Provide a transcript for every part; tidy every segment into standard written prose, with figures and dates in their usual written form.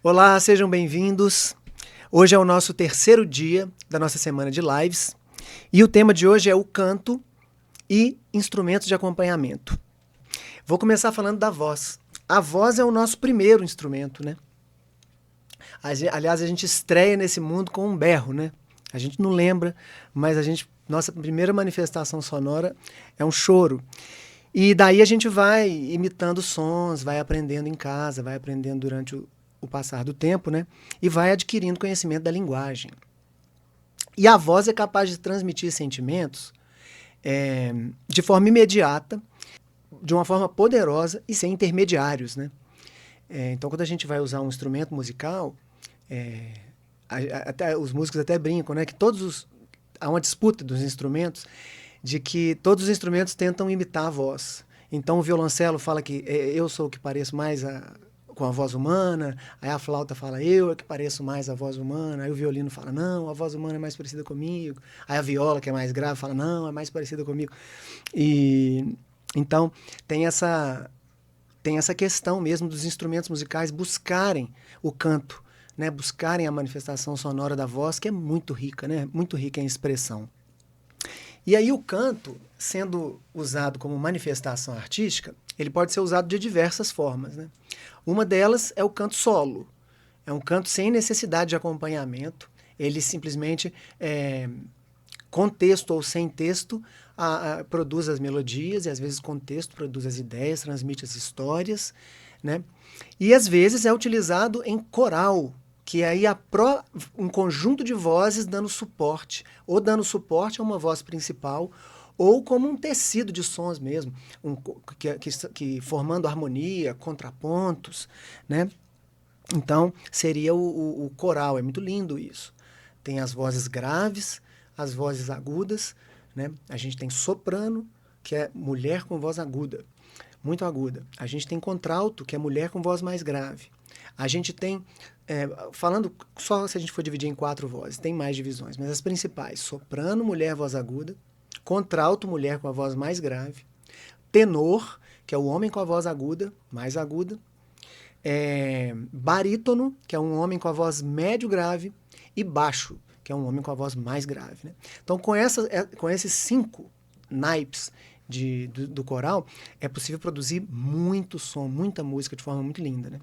Olá, sejam bem-vindos. Hoje é o nosso terceiro dia da nossa semana de lives e o tema de hoje é o canto e instrumentos de acompanhamento. Vou começar falando da voz. A voz é o nosso primeiro instrumento, né? Aliás, a gente estreia nesse mundo com um berro, né? A gente não lembra, mas nossa primeira manifestação sonora é um choro. E daí a gente vai imitando sons, vai aprendendo em casa, vai aprendendo durante o passar do tempo, né? E vai adquirindo conhecimento da linguagem. E a voz é capaz de transmitir sentimentos de forma imediata, de uma forma poderosa e sem intermediários, né? Então, quando a gente vai usar um instrumento musical, até, os músicos até brincam, né? Que há uma disputa dos instrumentos, de que todos os instrumentos tentam imitar a voz. Então, o violoncelo fala que eu sou o que pareço mais com a voz humana, aí a flauta fala eu é que pareço mais a voz humana, aí o violino fala não, a voz humana é mais parecida comigo, aí a viola, que é mais grave, fala não, é mais parecida comigo. E então tem essa questão mesmo dos instrumentos musicais buscarem o canto, né? Buscarem a manifestação sonora da voz, que é muito rica, né? Muito rica em expressão. E aí o canto, sendo usado como manifestação artística, ele pode ser usado de diversas formas, né? Uma delas é o canto solo. É um canto sem necessidade de acompanhamento. Ele simplesmente, com texto ou sem texto, produz as melodias e às vezes com texto produz as ideias, transmite as histórias, né? E às vezes é utilizado em coral, que é aí um conjunto de vozes dando suporte, ou dando suporte a uma voz principal, ou como um tecido de sons mesmo, que formando harmonia, contrapontos, né? Então, seria o coral, é muito lindo isso. Tem as vozes graves, as vozes agudas, né? A gente tem soprano, que é mulher com voz aguda, muito aguda. A gente tem contralto, que é mulher com voz mais grave. A gente tem, falando só se a gente for dividir em 4 vozes, tem mais divisões, mas as principais: soprano, mulher, voz aguda; contralto, mulher com a voz mais grave; tenor, que é o homem com a voz aguda, mais aguda; barítono, que é um homem com a voz médio grave; e baixo, que é um homem com a voz mais grave, né? Então, com esses 5 naipes do coral, é possível produzir muito som, muita música de forma muito linda, né?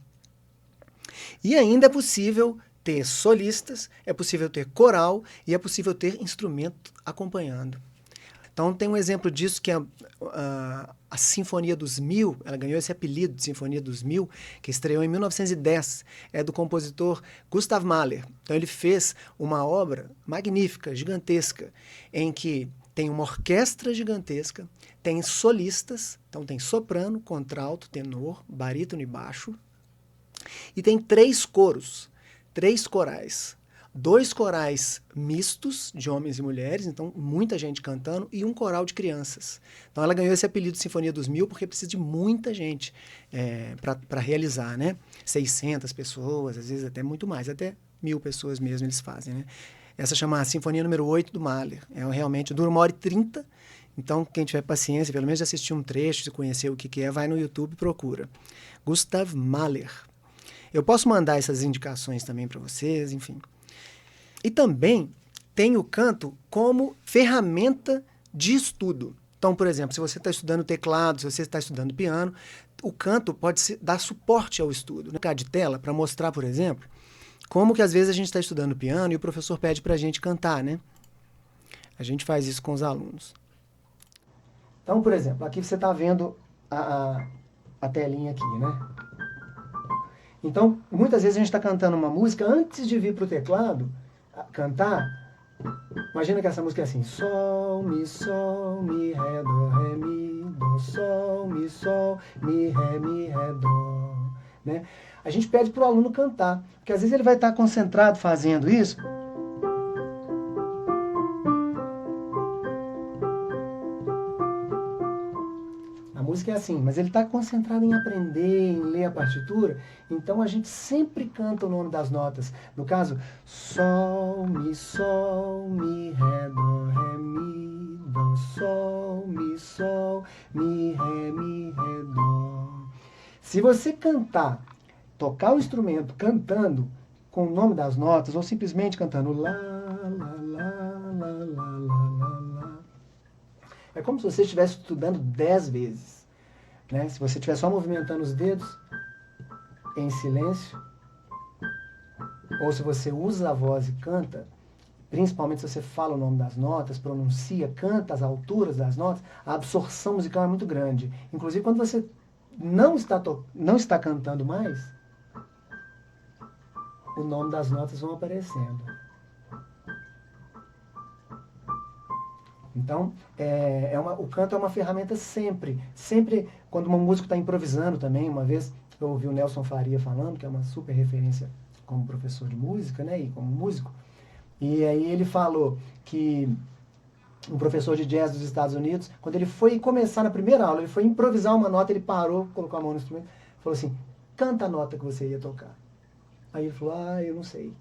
E ainda é possível ter solistas, é possível ter coral e é possível ter instrumento acompanhando. Então tem um exemplo disso que é a Sinfonia dos Mil. Ela ganhou esse apelido de Sinfonia dos Mil, que estreou em 1910, é do compositor Gustav Mahler. Então ele fez uma obra magnífica, gigantesca, em que tem uma orquestra gigantesca, tem solistas, então tem soprano, contralto, tenor, barítono e baixo, e tem 3 coros, 3 corais. 2 corais mistos, de homens e mulheres, então muita gente cantando, e um coral de crianças. Então ela ganhou esse apelido de Sinfonia dos Mil porque precisa de muita gente para realizar, né? 600 pessoas, às vezes até muito mais, até 1000 pessoas mesmo eles fazem, né? Essa chama a Sinfonia número 8 do Mahler. Realmente dura 1h30, então quem tiver paciência, pelo menos de assistir um trecho, se conhecer o que é, vai no YouTube e procura. Gustav Mahler. Eu posso mandar essas indicações também para vocês, enfim. E também tem o canto como ferramenta de estudo. Então, por exemplo, se você está estudando teclado, se você está estudando piano, o canto pode dar suporte ao estudo. Né? De tela para mostrar, por exemplo, como que às vezes a gente está estudando piano e o professor pede para a gente cantar, né? A gente faz isso com os alunos. Então, por exemplo, aqui você está vendo a telinha aqui, né? Então, muitas vezes a gente está cantando uma música, antes de vir para o teclado cantar, imagina que essa música é assim: sol, mi, ré, dó, ré, mi, dó, sol, mi, ré, dó. Né? A gente pede para o aluno cantar, porque às vezes ele vai estar concentrado fazendo isso. A música é assim, mas ele está concentrado em aprender, em ler a partitura, então a gente sempre canta o nome das notas. No caso, sol, mi, ré, dó, ré, mi, dó, sol, mi, ré, dó. Se você cantar tocar o instrumento cantando com o nome das notas, ou simplesmente cantando lá, lá, lá, lá, lá, lá, lá, lá. É como se você estivesse estudando 10 vezes. Né? Se você estiver só movimentando os dedos em silêncio, ou se você usa a voz e canta, principalmente se você fala o nome das notas, pronuncia, canta as alturas das notas, a absorção musical é muito grande. Inclusive, quando você não está cantando mais, o nome das notas vão aparecendo. Então, o canto é uma ferramenta sempre. Sempre, quando um músico está improvisando também, uma vez eu ouvi o Nelson Faria falando, que é uma super referência como professor de música, né, e como músico, e aí ele falou que um professor de jazz dos Estados Unidos, quando ele foi começar na primeira aula, ele foi improvisar uma nota, ele parou, colocou a mão no instrumento, falou assim, canta a nota que você ia tocar. Aí ele falou, eu não sei.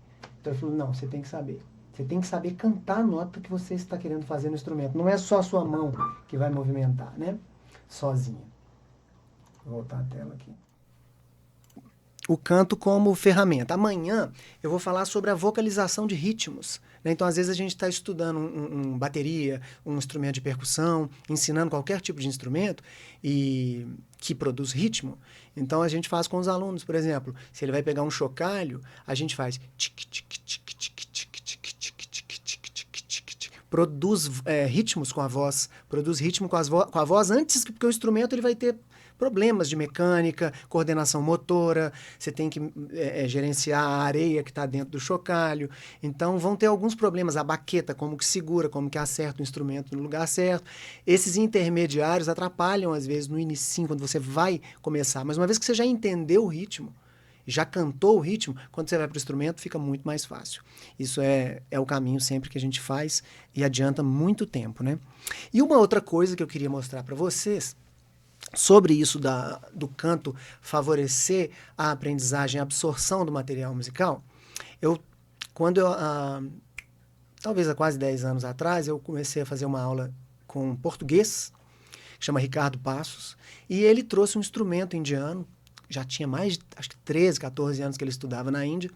Então ele falou, não, você tem que saber. Você tem que saber cantar a nota que você está querendo fazer no instrumento. Não é só a sua mão que vai movimentar, né? Sozinha. Vou voltar a tela aqui. O canto como ferramenta. Amanhã eu vou falar sobre a vocalização de ritmos. Né? Então, às vezes, a gente está estudando bateria, um instrumento de percussão, ensinando qualquer tipo de instrumento e que produz ritmo. Então, a gente faz com os alunos, por exemplo, se ele vai pegar um chocalho, a gente faz produz ritmos com a voz, produz ritmo com a voz antes, porque o instrumento ele vai ter problemas de mecânica, coordenação motora, você tem que gerenciar a areia que está dentro do chocalho. Então vão ter alguns problemas, a baqueta, como que segura, como que acerta o instrumento no lugar certo. Esses intermediários atrapalham, às vezes, no início, quando você vai começar. Mas uma vez que você já entendeu o ritmo, já cantou o ritmo, quando você vai para o instrumento fica muito mais fácil. Isso é o caminho sempre que a gente faz e adianta muito tempo, né? E uma outra coisa que eu queria mostrar para vocês sobre isso do canto favorecer a aprendizagem, a absorção do material musical, talvez há quase 10 anos atrás, eu comecei a fazer uma aula com um português, que chama Ricardo Passos, e ele trouxe um instrumento indiano, já tinha mais de, acho que 13, 14 anos que ele estudava na Índia,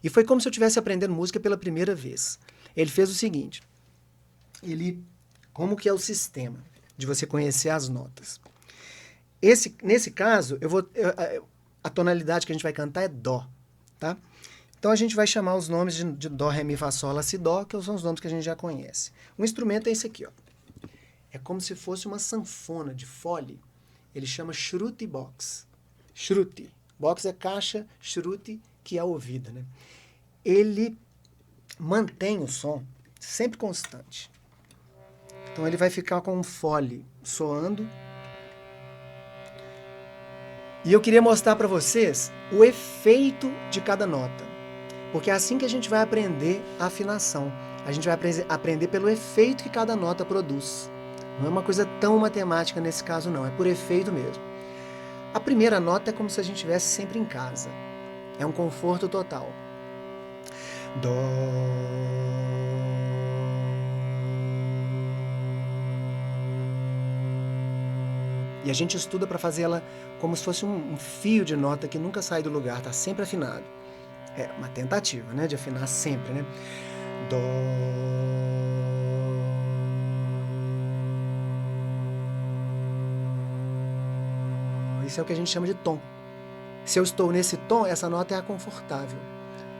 e foi como se eu estivesse aprendendo música pela primeira vez. Ele fez o seguinte, como que é o sistema de você conhecer as notas? Nesse caso, a tonalidade que a gente vai cantar é Dó, tá? Então a gente vai chamar os nomes de Dó, Ré, Mi, Fá, Sol, Lá, Si, Dó, que são os nomes que a gente já conhece. O instrumento é esse aqui, ó. É como se fosse uma sanfona de fole. Ele chama Shruti Box. Shruti. Box é caixa, Shruti, que é a ouvida, né? Ele mantém o som sempre constante. Então ele vai ficar com um fole soando. E eu queria mostrar para vocês o efeito de cada nota. Porque é assim que a gente vai aprender a afinação. A gente vai aprender pelo efeito que cada nota produz. Não é uma coisa tão matemática nesse caso, não. É por efeito mesmo. A primeira nota é como se a gente estivesse sempre em casa. É um conforto total. Dó. E a gente estuda para fazer ela como se fosse um fio de nota que nunca sai do lugar, está sempre afinado. É uma tentativa, né, de afinar sempre, né? Dó. Isso é o que a gente chama de tom. Se eu estou nesse tom, essa nota é a confortável.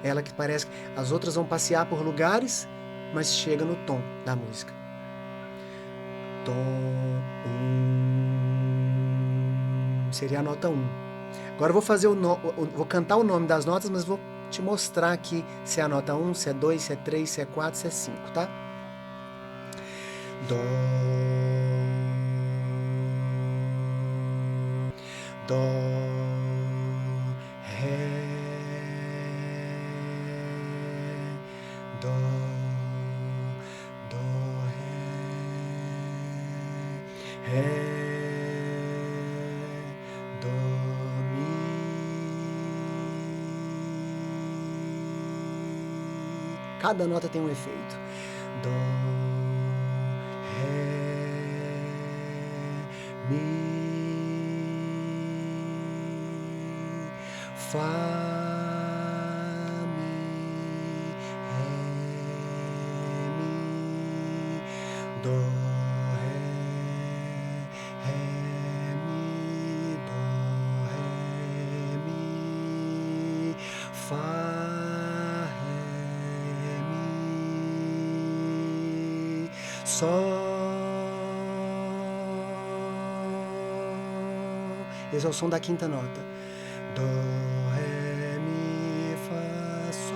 Ela que parece que as outras vão passear por lugares, mas chega no tom da música. Tom, seria a nota 1. Agora eu vou vou cantar o nome das notas, mas vou te mostrar aqui se é a nota 1, se é 2, se é 3, se é 4, se é 5, tá? Dó. Dó. Ré. Dó. Dó. Ré. Ré. Cada nota tem um efeito. Dó, Ré, Mi, Fá. Fá, Ré, Mi, Sol. Esse é o som da quinta nota. Dó, Ré, Mi, Fá, Sol.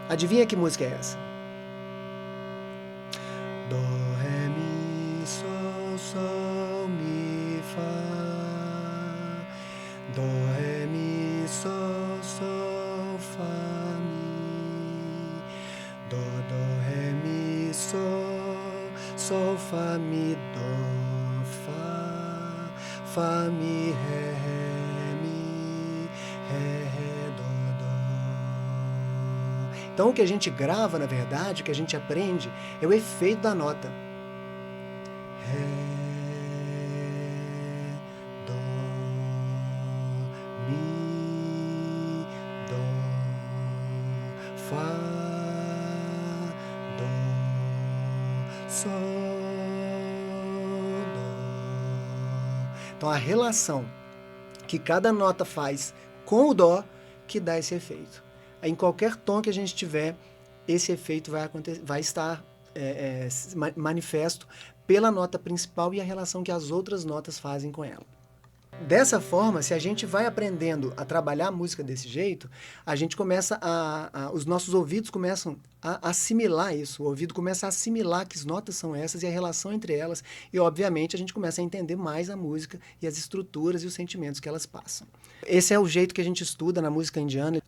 Adivinha que música é essa? Dó, Ré, Mi, Sol, Sol, Mi, Fá. Dó, Ré, Mi, Sol, Sol, Fá, Mi. Dó, Ré, Mi, Sol, Sol, Fá, Mi, Dó, Fá. Fá, Mi, Ré, Mi, Ré, Dó, Dó. Então o que a gente grava, na verdade, o que a gente aprende é o efeito da nota. Ré, Dó, Mi, Dó, Fá, Dó, Sol, Dó. Então a relação que cada nota faz com o Dó que dá esse efeito. Em qualquer tom que a gente tiver, esse efeito vai estar manifesto pela nota principal e a relação que as outras notas fazem com ela. Dessa forma, se a gente vai aprendendo a trabalhar a música desse jeito, a gente começa os nossos ouvidos começam a assimilar isso. O ouvido começa a assimilar que notas são essas e a relação entre elas. E, obviamente, a gente começa a entender mais a música e as estruturas e os sentimentos que elas passam. Esse é o jeito que a gente estuda na música indiana.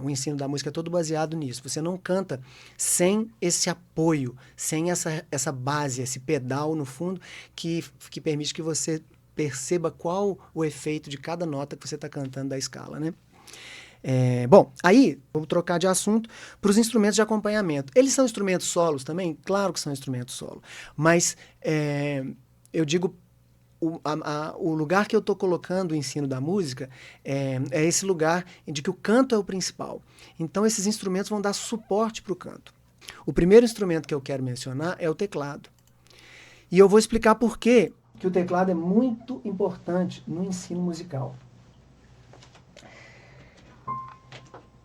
O ensino da música é todo baseado nisso. Você não canta sem esse apoio, sem essa base, esse pedal no fundo que permite que você perceba qual o efeito de cada nota que você está cantando da escala, né? Bom, aí, vou trocar de assunto para os instrumentos de acompanhamento. Eles são instrumentos solos também? Claro que são instrumentos solo. Mas eu digo, o lugar que eu estou colocando o ensino da música é esse lugar de que o canto é o principal. Então, esses instrumentos vão dar suporte para o canto. O primeiro instrumento que eu quero mencionar é o teclado. E eu vou explicar por quê que o teclado é muito importante no ensino musical.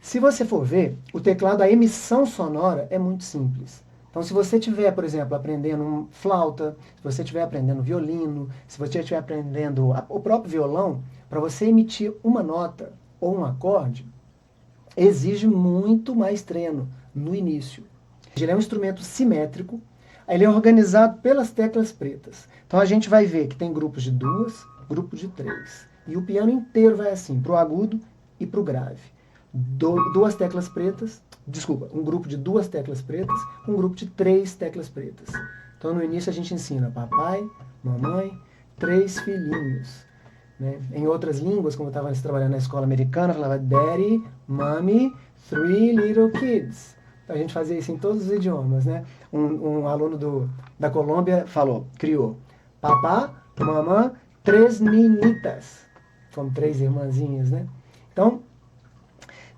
Se você for ver, o teclado, a emissão sonora é muito simples. Então, se você estiver, por exemplo, aprendendo flauta, se você estiver aprendendo violino, se você estiver aprendendo o próprio violão, para você emitir uma nota ou um acorde, exige muito mais treino no início. Ele é um instrumento simétrico, ele é organizado pelas teclas pretas. Então a gente vai ver que tem grupos de 2, grupos de 3. E o piano inteiro vai assim, para o agudo e para o grave. Duas teclas pretas, um grupo de 2 teclas pretas, um grupo de 3 teclas pretas. Então no início a gente ensina papai, mamãe, 3 filhinhos. Né? Em outras línguas, como eu estava trabalhando na escola americana, eu falava daddy, mommy, 3 little kids. Então a gente fazia isso em todos os idiomas, né? Um aluno da Colômbia criou papá, mamã, 3 menitas, como 3 irmãzinhas, né? Então,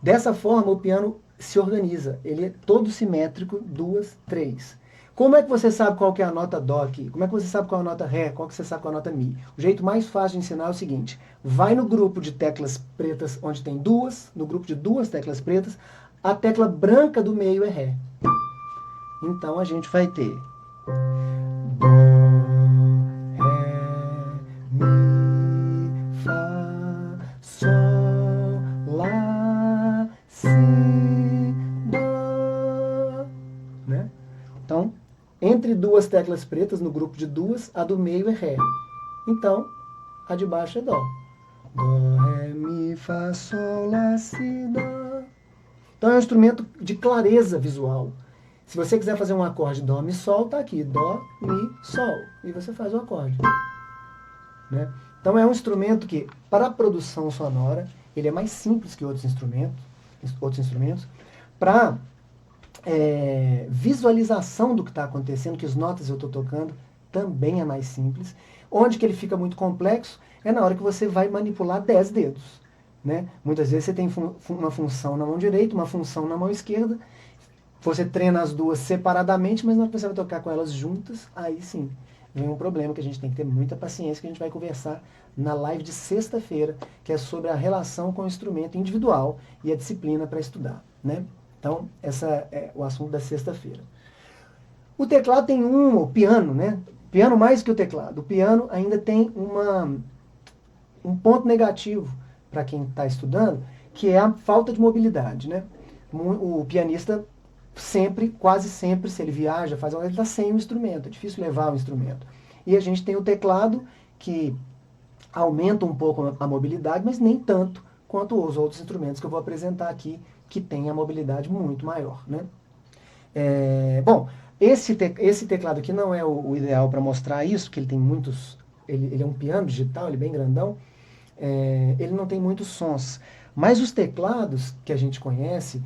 dessa forma o piano se organiza, ele é todo simétrico, 2, 3. Como é que você sabe qual que é a nota dó aqui? Como é que você sabe qual é a nota ré? Qual que você sabe qual é a nota mi? O jeito mais fácil de ensinar é o seguinte: vai no grupo de teclas pretas onde tem 2, no grupo de 2 teclas pretas, a tecla branca do meio é ré. Então a gente vai ter dó, ré, mi, fá, sol, lá, si, dó. Né? Então, entre 2 teclas pretas, no grupo de 2, a do meio é ré. Então, a de baixo é dó. Dó, ré, mi, fá, sol, lá, si, dó. Então é um instrumento de clareza visual. Se você quiser fazer um acorde dó, mi, sol, tá aqui. Dó, mi, sol. E você faz o acorde. Né? Então é um instrumento que, para a produção sonora, ele é mais simples que outros instrumentos. Para visualização do que está acontecendo, que as notas eu estou tocando, também é mais simples. Onde que ele fica muito complexo é na hora que você vai manipular 10 dedos. Né? Muitas vezes você tem uma função na mão direita, uma função na mão esquerda, você treina as duas separadamente, mas na hora que você vai tocar com elas juntas, aí sim, vem um problema que a gente tem que ter muita paciência, que a gente vai conversar na live de sexta-feira, que é sobre a relação com o instrumento individual e a disciplina para estudar, né? Então, esse é o assunto da sexta-feira. O teclado tem o piano, né? Piano mais que o teclado. O piano ainda tem um ponto negativo para quem está estudando, que é a falta de mobilidade, né? O pianista sempre, quase sempre, se ele viaja, ele está sem o instrumento, é difícil levar o instrumento. E a gente tem o teclado, que aumenta um pouco a mobilidade, mas nem tanto quanto os outros instrumentos que eu vou apresentar aqui, que tem a mobilidade muito maior, né? Bom, esse teclado aqui não é o ideal para mostrar isso, porque ele tem muitos... Ele é um piano digital, ele é bem grandão. Ele não tem muitos sons. Mas os teclados que a gente conhece,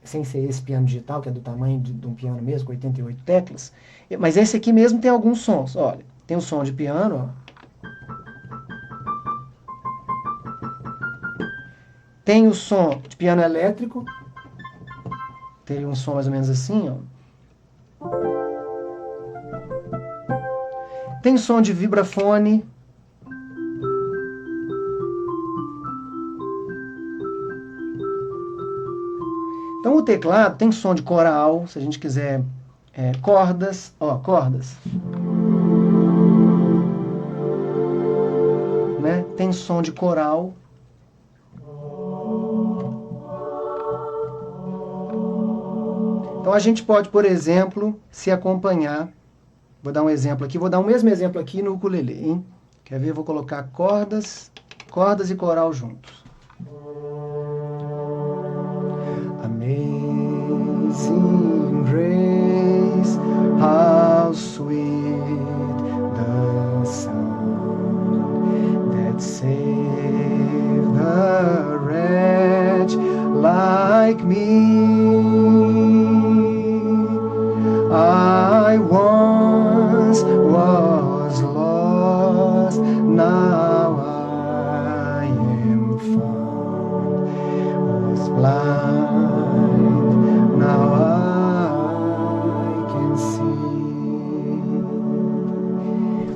sem ser esse piano digital, que é do tamanho de um piano mesmo, com 88 teclas, mas esse aqui mesmo tem alguns sons. Olha, tem o som de piano, ó. Tem o som de piano elétrico, teria um som mais ou menos assim, ó. Tem som de vibrafone. Então o teclado tem som de coral, se a gente quiser, cordas, ó, cordas. Né? Tem som de coral. Então a gente pode, por exemplo, se acompanhar. Vou dar um exemplo aqui, vou dar o mesmo exemplo aqui no ukulele, hein? Quer ver? Vou colocar cordas e coral juntos. Amazing grace, how sweet the sound that saved a wretch like me. I once was lost, now I am found, was blind, now I can see.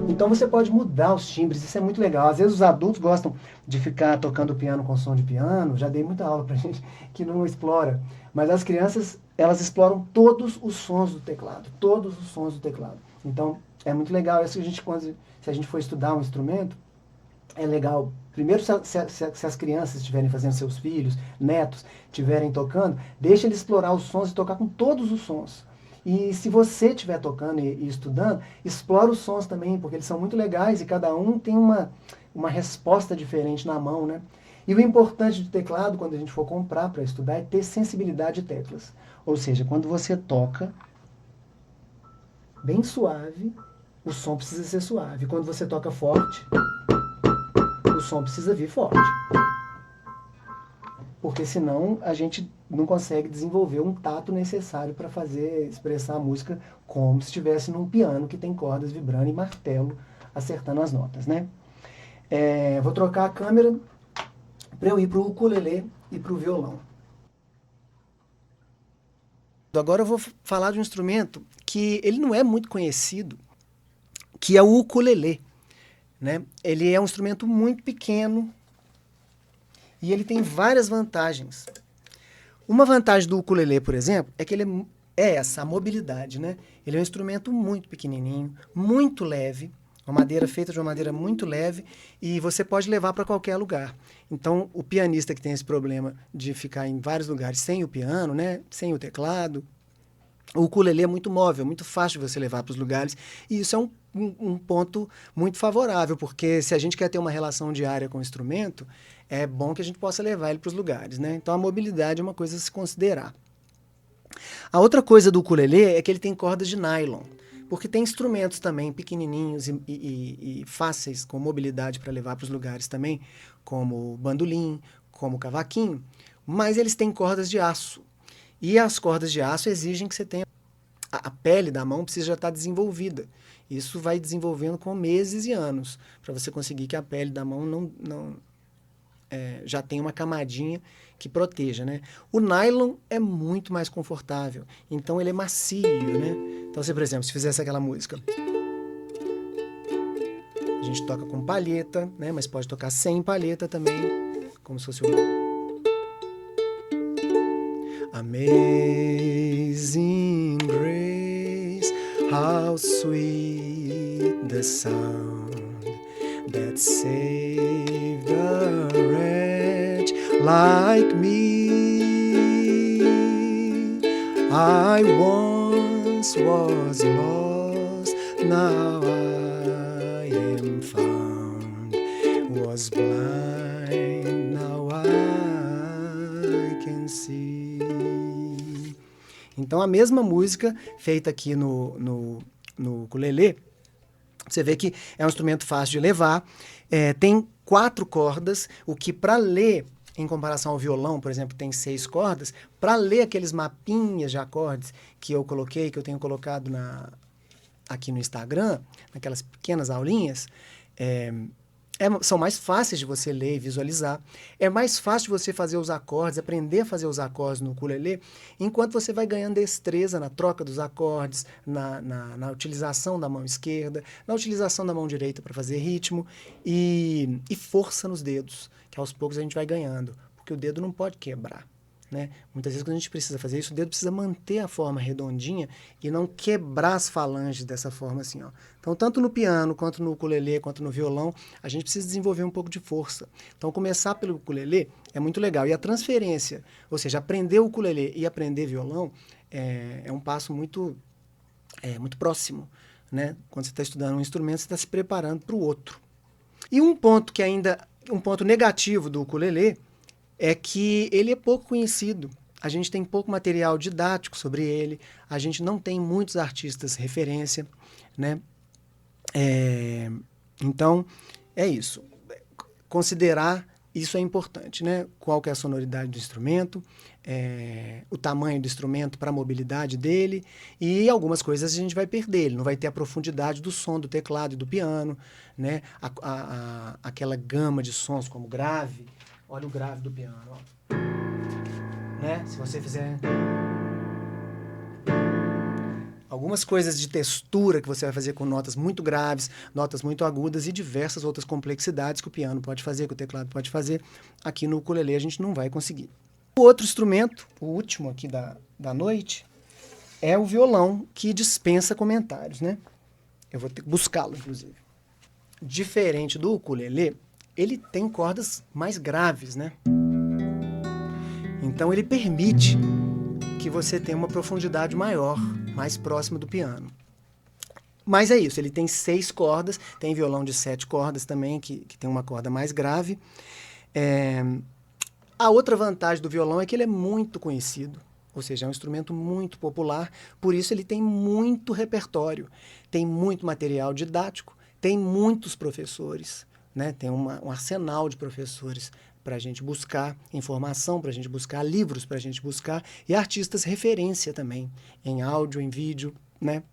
Então você pode mudar os timbres, isso é muito legal. Às vezes os adultos gostam de ficar tocando piano com som de piano, já dei muita aula pra gente que não explora, mas as crianças, elas exploram todos os sons do teclado, todos os sons do teclado. Então, é muito legal isso. Se a gente for estudar um instrumento, é legal, primeiro, se as crianças estiverem fazendo, seus filhos, netos, estiverem tocando, deixa eles explorar os sons e tocar com todos os sons. E se você estiver tocando e estudando, explora os sons também, porque eles são muito legais e cada um tem uma resposta diferente na mão, né? E o importante do teclado, quando a gente for comprar para estudar, é ter sensibilidade de teclas. Ou seja, quando você toca bem suave, o som precisa ser suave. Quando você toca forte, o som precisa vir forte. Porque senão a gente não consegue desenvolver um tato necessário para expressar a música como se estivesse num piano que tem cordas vibrando e martelo acertando as notas, né? Vou trocar a câmera para eu ir para o ukulele e para o violão. Agora eu vou falar de um instrumento que ele não é muito conhecido, que é o ukulele, né? Ele é um instrumento muito pequeno e ele tem várias vantagens. Uma vantagem do ukulele, por exemplo, é que ele é essa, a mobilidade, né? Ele é um instrumento muito pequenininho, muito leve, uma madeira feita de uma madeira muito leve, e você pode levar para qualquer lugar. Então, o pianista que tem esse problema de ficar em vários lugares sem o piano, né, sem o teclado, o ukulele é muito móvel, muito fácil de você levar para os lugares, e isso é um ponto muito favorável, porque se a gente quer ter uma relação diária com o instrumento, é bom que a gente possa levar ele para os lugares, né? Então, a mobilidade é uma coisa a se considerar. A outra coisa do ukulele é que ele tem cordas de nylon, porque tem instrumentos também pequenininhos e fáceis, com mobilidade para levar para os lugares também, como o bandolim, como o cavaquinho, mas eles têm cordas de aço. E as cordas de aço exigem que você tenha... A pele da mão precisa já estar desenvolvida. Isso vai desenvolvendo com meses e anos, para você conseguir que a pele da mão já tenha uma camadinha que proteja, né? O nylon é muito mais confortável, então ele é macio, né? Então, se, por exemplo, se fizesse aquela música, gente toca com palheta, né? Mas pode tocar sem palheta também, como se fosse o... Amazing grace, how sweet the sound that saved a wretch like me. I once was lost, now I am found. Was blind, now I can see. Então a mesma música feita aqui no ukulele, você vê que é um instrumento fácil de levar, tem 4 cordas, o que para ler, em comparação ao violão, por exemplo, tem 6 cordas, para ler aqueles mapinhas de acordes que eu coloquei, que eu tenho colocado aqui no Instagram, naquelas pequenas aulinhas, são mais fáceis de você ler e visualizar. É mais fácil de você fazer os acordes, aprender a fazer os acordes no ukulele, enquanto você vai ganhando destreza na troca dos acordes, na utilização da mão esquerda, na utilização da mão direita para fazer ritmo e força nos dedos, que aos poucos a gente vai ganhando, porque o dedo não pode quebrar. Né? Muitas vezes, quando a gente precisa fazer isso, o dedo precisa manter a forma redondinha e não quebrar as falanges dessa forma assim. Ó. Então, tanto no piano, quanto no ukulele, quanto no violão, a gente precisa desenvolver um pouco de força. Então, começar pelo ukulele é muito legal. E a transferência, ou seja, aprender o ukulele e aprender violão, é um passo muito próximo. Né? Quando você está estudando um instrumento, você está se preparando para o outro. E um ponto negativo do ukulele é que ele é pouco conhecido. A gente tem pouco material didático sobre ele, a gente não tem muitos artistas referência, né? Então, é isso. Considerar isso é importante, né? Qual que é a sonoridade do instrumento, o tamanho do instrumento para a mobilidade dele, e algumas coisas a gente vai perder. Ele não vai ter a profundidade do som do teclado e do piano, né? Aquela gama de sons como grave. Olha o grave do piano, ó. Né? Se você fizer algumas coisas de textura que você vai fazer com notas muito graves, notas muito agudas e diversas outras complexidades que o piano pode fazer, que o teclado pode fazer, aqui no ukulele a gente não vai conseguir. O outro instrumento, o último aqui da noite, é o violão, que dispensa comentários, né? Eu vou ter que buscá-lo, inclusive. Diferente do ukulele, ele tem cordas mais graves, né? Então ele permite que você tenha uma profundidade maior, mais próxima do piano. Mas é isso, ele tem 6 cordas, tem violão de 7 cordas também, que tem uma corda mais grave. A outra vantagem do violão é que ele é muito conhecido, ou seja, é um instrumento muito popular, por isso ele tem muito repertório, tem muito material didático, tem muitos professores. Né? Tem um arsenal de professores para a gente buscar informação, para a gente buscar livros, para a gente buscar, e artistas referência também, em áudio, em vídeo, né?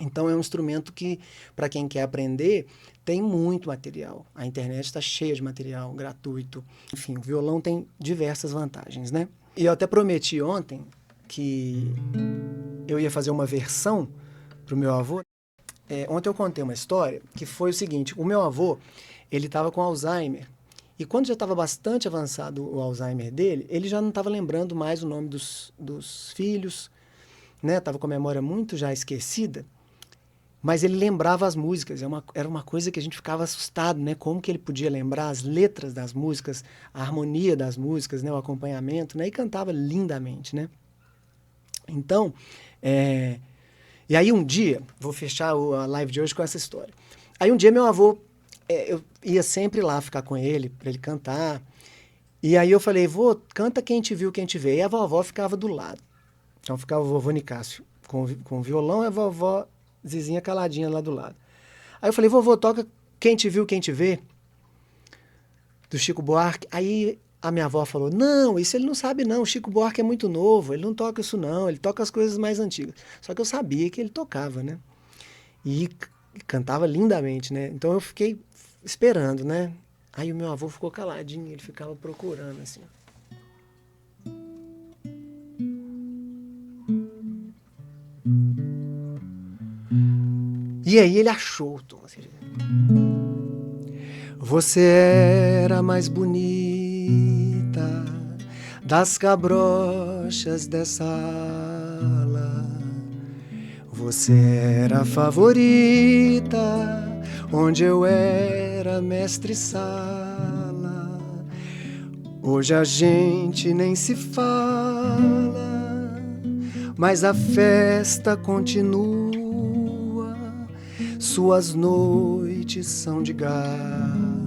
Então é um instrumento que, para quem quer aprender, tem muito material. A internet está cheia de material gratuito. Enfim, o violão tem diversas vantagens, né? E eu até prometi ontem que eu ia fazer uma versão para o meu avô. Ontem eu contei uma história que foi o seguinte: o meu avô, ele estava com Alzheimer, e quando já estava bastante avançado o Alzheimer dele, ele já não estava lembrando mais o nome dos filhos, né? Estava com a memória muito já esquecida, mas ele lembrava as músicas. Era uma coisa que a gente ficava assustado, né? Como que ele podia lembrar as letras das músicas, a harmonia das músicas, né? O acompanhamento, né? E cantava lindamente, né? Então, e aí um dia, vou fechar a live de hoje com essa história. Aí um dia meu avô, eu ia sempre lá ficar com ele, para ele cantar. E aí eu falei, vô, canta Quem Te Viu, Quem Te Vê. E a vovó ficava do lado. Então ficava o vovô Nicásio com o violão e a vovó Zizinha caladinha lá do lado. Aí eu falei, vovô, toca Quem Te Viu, Quem Te Vê, do Chico Buarque. Aí a minha avó falou, não, isso ele não sabe não, o Chico Buarque é muito novo, ele não toca isso não, ele toca as coisas mais antigas. Só que eu sabia que ele tocava, né? E cantava lindamente, né? Então eu fiquei esperando, né? Aí o meu avô ficou caladinho, ele ficava procurando, assim. E aí ele achou o tom, assim. Você era mais bonita das cabrochas dessa ala. Você era a favorita onde eu era mestre-sala. Hoje a gente nem se fala, mas a festa continua. Suas noites são de gala,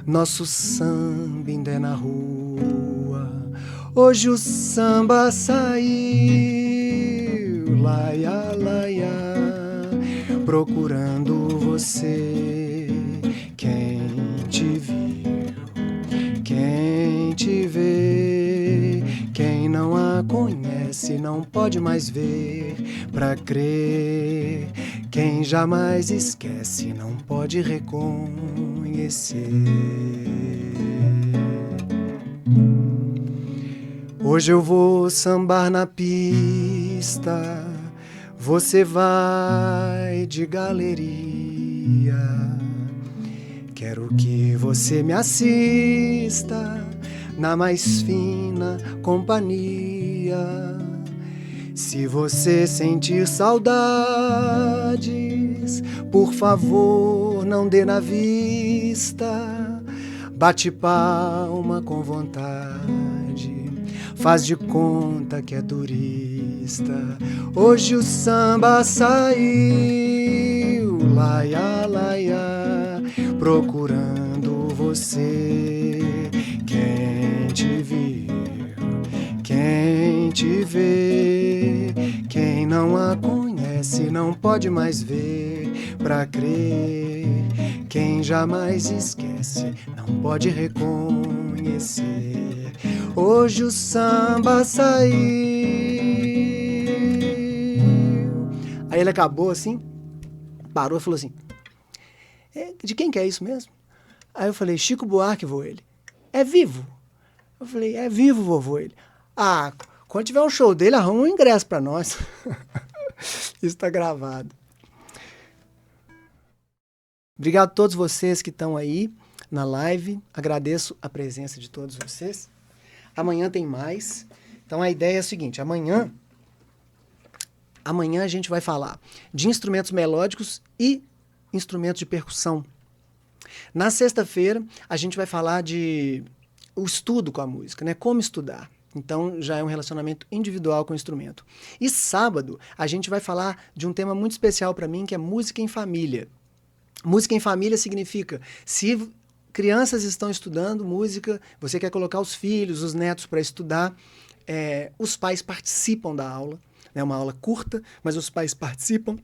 nosso samba ainda é na rua. Hoje o samba saiu, laia, laia, procurando você. Quem te viu, quem te vê, quem não a conhece não pode mais ver pra crer. Quem jamais esquece não pode reconhecer. Hoje eu vou sambar na pista, você vai de galeria. Quero que você me assista na mais fina companhia. Se você sentir saudades, por favor, não dê na vista. Bate palma com vontade, faz de conta que é turista. Hoje o samba saiu, laia, laia, procurando você. Quem te viu, quem te vê, quem não a conhece não pode mais ver pra crer. Quem jamais esquece não pode reconhecer. Hoje o samba saiu. Aí ele acabou assim, parou e falou assim: de quem que é isso mesmo? Aí eu falei: Chico Buarque, vô. Ele: é vivo? Eu falei: é vivo, vovô. Ele: ah, quando tiver um show dele, arruma um ingresso pra nós. Isso tá gravado. Obrigado a todos vocês que estão aí na live. Agradeço a presença de todos vocês. Amanhã tem mais. Então a ideia é a seguinte: amanhã a gente vai falar de instrumentos melódicos e instrumentos de percussão. Na sexta-feira a gente vai falar de o estudo com a música, né? Como estudar. Então já é um relacionamento individual com o instrumento. E sábado a gente vai falar de um tema muito especial para mim, que é música em família. Música em família significa, se crianças estão estudando música, você quer colocar os filhos, os netos para estudar, os pais participam da aula. É uma aula curta, mas os pais participam.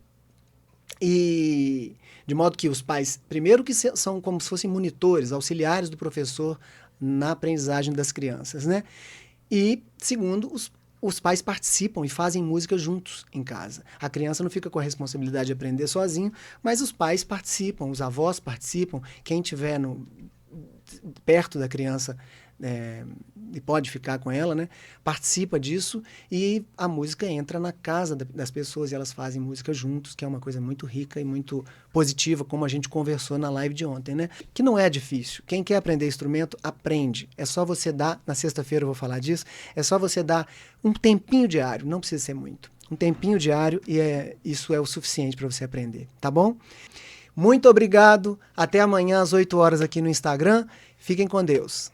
E de modo que os pais, primeiro que são como se fossem monitores, auxiliares do professor na aprendizagem das crianças, né? E segundo, os pais participam e fazem música juntos em casa. A criança não fica com a responsabilidade de aprender sozinho, mas os pais participam, os avós participam, quem estiver perto da criança e pode ficar com ela, né, participa disso, e a música entra na casa das pessoas e elas fazem música juntos, que é uma coisa muito rica e muito positiva, como a gente conversou na live de ontem, né? Que não é difícil. Quem quer aprender instrumento, aprende. É só você dar, na sexta-feira eu vou falar disso, é só você dar um tempinho diário, não precisa ser muito. Um tempinho diário e isso é o suficiente para você aprender, tá bom? Muito obrigado, até amanhã às 8 horas aqui no Instagram. Fiquem com Deus.